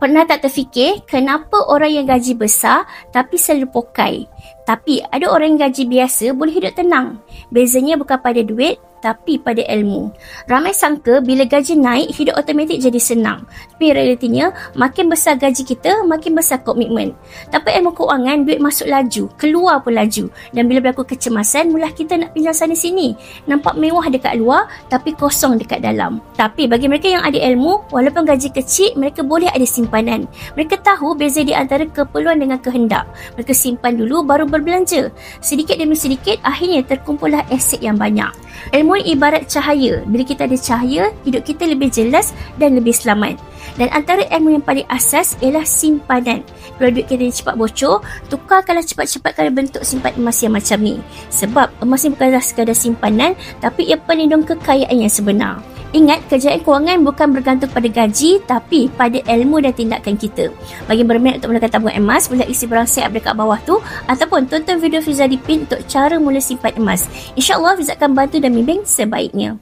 Pernah tak terfikir kenapa orang yang gaji besar tapi selalu pokai? Tapi ada orang yang gaji biasa boleh hidup tenang. Bezanya bukan pada duit tapi pada ilmu. Ramai sangka bila gaji naik, hidup automatik jadi senang. Tapi realitinya, makin besar gaji kita, makin besar komitmen. Tanpa ilmu kewangan, duit masuk laju, keluar pun laju. Dan bila berlaku kecemasan, mula kita nak pinjam sana sini. Nampak mewah dekat luar, tapi kosong dekat dalam. Tapi bagi mereka yang ada ilmu, walaupun gaji kecil, mereka boleh ada simpanan. Mereka tahu beza di antara keperluan dengan kehendak. Mereka simpan dulu, baru berbelanja. Sedikit demi sedikit, akhirnya terkumpullah aset yang banyak. Ilmu ibarat cahaya. Bila kita ada cahaya, hidup kita lebih jelas dan lebih selamat. Dan antara ilmu yang paling asas ialah simpanan. Kalau duit kita cepat bocor, tukarkanlah cepat-cepat kalau bentuk simpan emas yang macam ni. Sebab emas ni bukanlah sekadar simpanan, tapi ia pelindung kekayaan yang sebenar. Ingat, kejayaan kewangan bukan bergantung pada gaji, tapi pada ilmu dan tindakan kita. Bagi berminat untuk mulakan tabungan emas, boleh isi barang siap dekat bawah tu, ataupun tonton video Fiza di pin untuk cara mula simpan emas. InsyaAllah Fiza akan bantu dan bimbing sebaiknya.